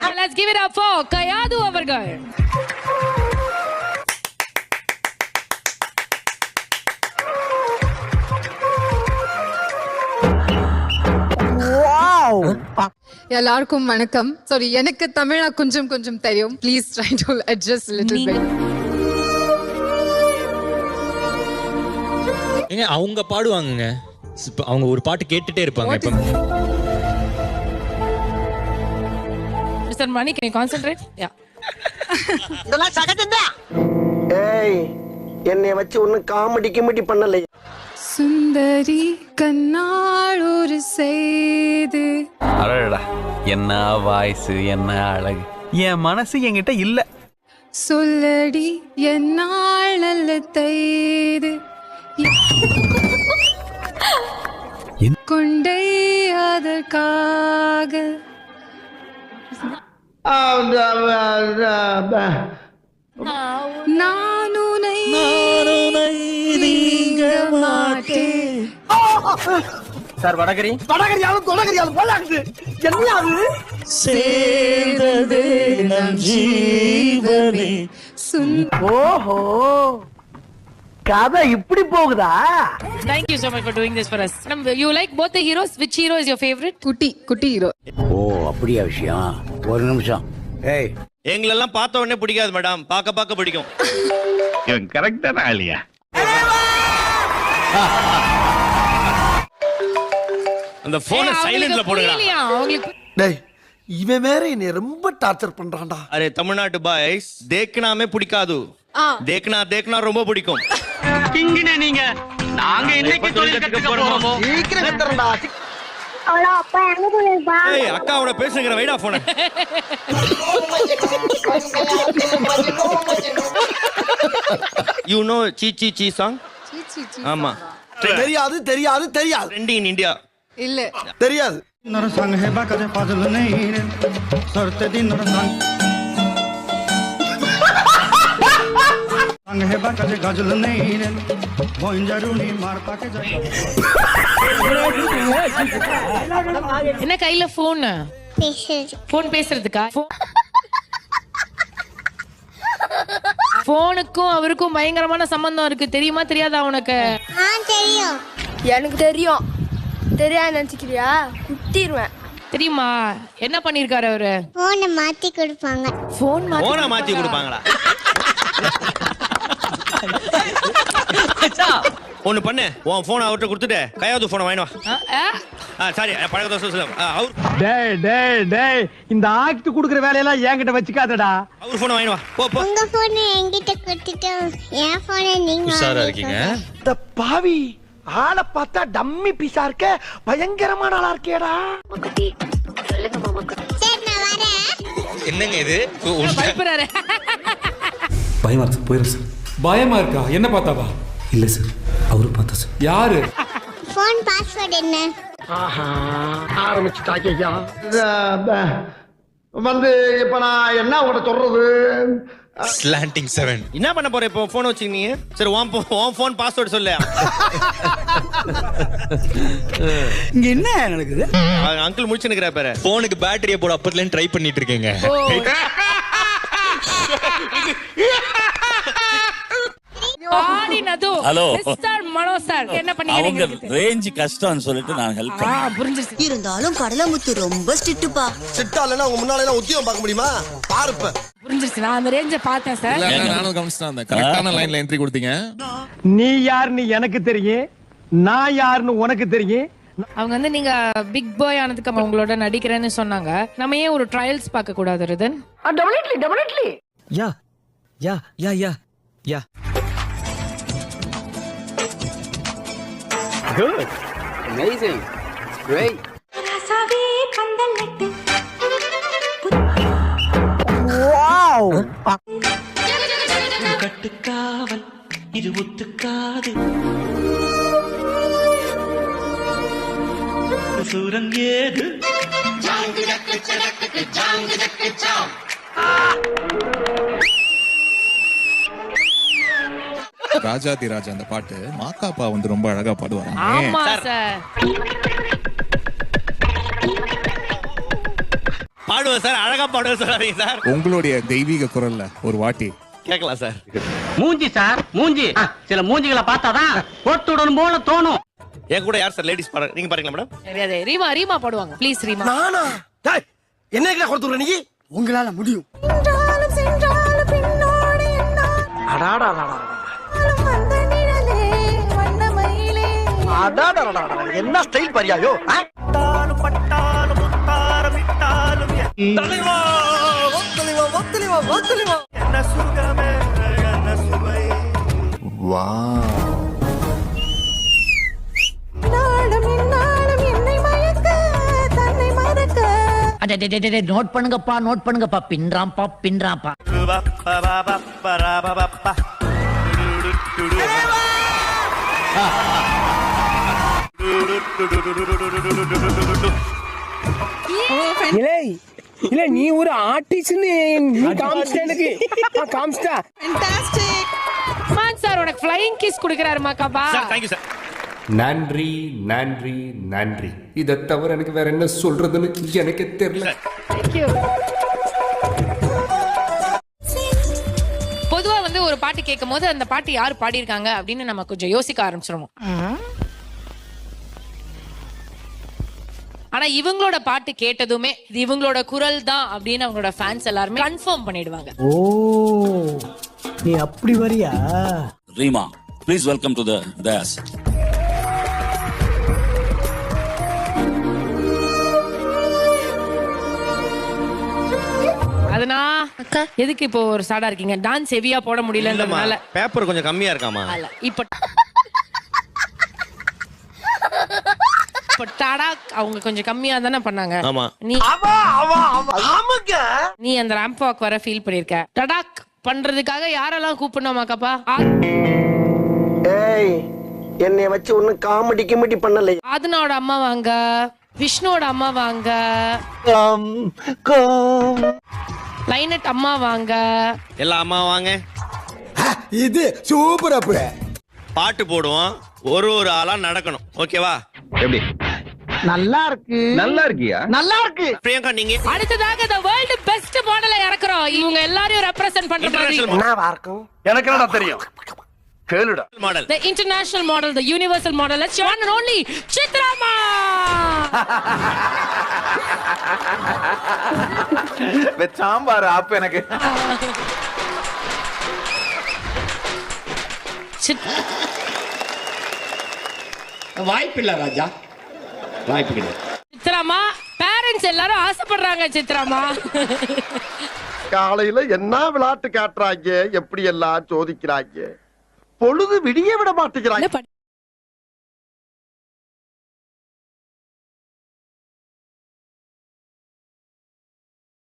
Let's give it up for Kayadu அவர்கள். எல்லாருக்கும் வணக்கம். சாரி, எனக்கு தமிழா கொஞ்சம் கொஞ்சம் தெரியும். Please try to adjust little bit. ஏங்க அவங்க பாடுவாங்கங்க, அவங்க ஒரு பாட்டு கேட்டுட்டே இருப்பாங்க. இப்ப Mr. Mani, can you concentrate? Yeah. இதெல்லாம் சகஜம்தான். ஏய், என்னை வச்சு ஒன்னும் காமெடி பண்ணல. சுந்தரி கண்ணாள் ஒரு செய்து. அடடா, என்ன வாய்ஸ், என்ன அழகு. என் மனசு என்கிட்ட இல்ல. சொல்லடி என்னால் நல்ல தைது கொண்டை அதற்காக நான் உன்னை நீங்க மாட்டேன். சார் வடகரியாலும் தொடகரியாலும் போலாகுது. என்ன அது? சேர்ந்ததே நம் ஜீவனே. ஓஹோ, கதை இப்படி போகுதா? Thank you so much for doing this for us. You like both the heroes? Which hero is your favorite? குட்டி ஹீரோ. ஓ, அப்படியா விஷயம்? ஒரு நிமிஷம். ஏய், எங்களெல்லாம் பார்த்த உடனே பிடிக்காது மேடம், பார்க்க பிடிக்கும். இவன் கரெக்டான ஆளியா? அந்த போனை சைலண்ட்ல போடுங்க. டேய், இவன் வேற என்னை ரொம்ப டார்ச்சர் பண்றான்டா. அரே தமிழ்நாட்டு பாய்ஸ், தேக்கனாமே பிடிக்காது, தேக்கனா ரொம்ப பிடிக்கும். நீங்க நாங்க இன்னைக்கு தொழில் கத்துக்க போறோமோ? சீக்கிரம் கத்துறடா. அவ்வளோ அப்பா எங்க போயிருப்பா? ஏய், அக்காவோட பேசுங்கிற வைடா போன. You know Chi song? ஆமா. தெரியாது. Trending in India. இல்ல தெரியாது. என்ன கையில போன் பேசுறதுக்கா? போனுக்கும் அவருக்கும் பயங்கரமான சம்பந்தம் இருக்கு, தெரியுமா தெரியாதா உனக்கு? தெரியும். எனக்கு தெரியும். தெரியாது நினைச்சுக்கிறியா? குத்திடுவேன். தெரியுமா என்ன பண்ணிருக்காரு அவரு? போனை மாத்தி கொடுப்பாங்க. போனை மாத்தி கொடுப்பாங்களா? ஒண்ணு பண்ணு, உன் போனை அவர்கிட்ட கொடுத்துட்டு கையாவது போனை வாங்கினு வா. சாரி, பழக்க டேய், இந்த ஆக்ட் குடுக்குற வேலையெல்லாம் என்கிட்ட வச்சுக்காதடா. அவர் போனை வாங்கினு வா. போ. உங்க போனை என்கிட்ட கொடுத்துட்டு என் போனை நீங்க உஷாரா இருக்கீங்க. இந்த பாவி ஆளை பார்த்தா டம்மி பீஸா இருக்க, பயங்கரமான ஆளா இருக்கேடா. சரி, நான் வரேன். என்னங்க இது? பயப்படுறாரு. பயமா இருக்கு சார், போயிடும் சார். பயமா இருக்கா? என்ன பார்த்தாவா? இல்லை சார், அவரு பார்த்தா சார். யாரு? போன் பாஸ்வேர்ட் என்ன? ஆரம்பிச்சுட்டாங்க ஐயா. வந்து இப்ப நான் என்ன உங்கள்கிட்ட சொல்றது? ஸ்லாண்டிங் 7. என்ன பண்ண போற இப்போ போன் வச்சுக்கினீங்க? சரி, உன் போன் பாஸ்வேர்ட் சொல்லு. இங்க என்ன நடக்குது? அங்கிள் முடிச்சு நிக்கிற பாரு. போனுக்கு பேட்டரியை போட அப்பத்துல ட்ரை பண்ணிட்டு இருக்கேங்க. ஹலோ மிஸ்டர் மனோ சார், என்ன பண்ணீங்க? ரேஞ்ச் கஷ்டம்னு சொல்லிட்டு நான் ஹெல்ப் பண்ணேன். புரிஞ்சிருச்சு. இருந்தாலும் கடலமுத்து ரொம்ப ஸ்ட்ரிக்ட்டுப்பா. சிட்டாலனா உங்க முன்னால எல்லாம் உத்தியோகம் பார்க்க முடியுமா? பாருப்ப. புரிஞ்சிருச்சு. நான் அந்த ரேஞ்ச பார்த்தேன் சார். நானும் கவனிச்சுட்டேன். அந்த கரெக்டான லைன்ல என்ட்ரி கொடுத்தீங்க. நீ யாருன்னு எனக்கு தெரியும், நான் யாருன்னு உனக்கு தெரியும். அவங்க வந்து நீங்க பிக் பாய் ஆனதுக்கு அப்புறம் உங்களோட நடிக்கிறேன்னு சொன்னாங்க. நம்ம ஏன் ஒரு ட்ரையல்ஸ் பார்க்க கூடாது ரிதன்? டெஃபினெட்லி. யா. Good. Amazing. Great. Wow. கட்டுக்காவல் இது ஒத்துக்காது. சுரங்கேது. ராஜாதி ராஜா அந்த பாட்டு மாக்காப்பா வந்து ரொம்ப அழகா பாடுவாங்க. ஆமா சார். பாடுவேன் சார், அழகா பாடுவேன் சொல்லாதீங்க சார். உங்களுடைய தெய்வீக குரல்ல ஒரு வாட்டி கேட்கலாம் சார். மூஞ்சி சார் மூஞ்சி சில மூஞ்சிகளை பார்த்தாதான் போட்டுடன் போல தோணும். என் கூட யார் சார் லேடிஸ் பாட, நீங்க பாருங்களா மேடம்? தெரியாது. ரீமா ரீமா பாடுவாங்க. ப்ளீஸ் ரீமா. நானா? டேய், என்ன கொடுத்துற நீ? உங்களால முடியும். என்ன ஸ்டைல் பரியாயோ? நோட் பண்ணுங்கப்பா பின்றாம்பா. இல்ல நீ ஒரு ஆர்டிஸ்ட்னு காமிச்சிட்ட. மான் சார் உனக்கு ஃப்ளையிங் கிஸ் குடுக்குறாரு மாக்காபா. Sir thank you sir. நன்றி நன்றி நன்றி. இதை தவிர எனக்கு வேற என்ன சொல்றதுன்னு எனக்கு தெரியல. பொதுவா வந்து ஒரு பாட்டு கேட்கும் போது அந்த பாட்டு யார் பாடியிருக்காங்க அப்படின்னு நம்ம கொஞ்சம் யோசிக்க ஆரம்பிச்சிருவோம். ஆனா இவங்களோட பாட்டு கேட்டதுமே இது இவங்களோட குரல் தான் அப்படின்னு அவங்களோட ஃபேன்ஸ் எல்லாருமே கன்ஃபார்ம் பண்ணிடுவாங்க. ஓ, நீ அப்படி வரியா? Reema, please welcome to the toss. அதுனா எதுக்கு இப்போ ஒரு சாடா இருக்கீங்க? டான்ஸ் ஹெவியா போட முடியலன்றதுனால பேப்பர் கொஞ்சம் கம்மியா இருக்காமா? அல்ல இப்ப டாடா அவங்க கொஞ்சம் கம்மியா தானே பண்ணாங்க. ஆமா. நீ அந்த ரேம்ப் வாக் வர ஃபீல் பண்ணிருக்க. டடாக் பண்றதுக்காக யாரெல்லாம் கூப்பிடணுமாக்கப்பா? ஏய், என்னைய வச்சு ஒன்னும் காமெடி கிமெடி பண்ணல. ஆதனோட அம்மா வாங்க, விஷ்ணுவோட அம்மா வாங்க, லைனட் அம்மா வாங்க, எல்லா அம்மா வாங்க. இது சூப்பர். அப்ப பாட்டு போடுவோம், ஒரு ஒரு ஆளா நடக்கணும். ஓகேவா? எப்படி? நல்லா இருக்கு. நல்லா இருக்கியா? நல்லா இருக்கு. பிரியங்கா நீங்க அடுத்ததாக the world best மாடலை இறக்குறோம். இவங்க எல்லாரையும் ரெப்ரசன்ட் பண்ற மாதிரி. என்னவா இருக்கும்? எனக்கு என்னடா தெரியும்? கேளுடா. Model. The international model, the universal model, it's one and only சித்ராமா. சாம்பார் ஆப் எனக்கு. வாய்ப்பில்லை ராஜா, வாய்ப்பு. சித்ராமா பேரண்ட்ஸ் எல்லாரும் ஆசைப்படுறாங்க. சித்ராமா காலையில என்ன விளையாட்டு காட்டுறாங்க, எப்படி எல்லாம் சோதிக்கிறாங்க, பொழுது விடிய விட மாட்டேங்கிறாங்க.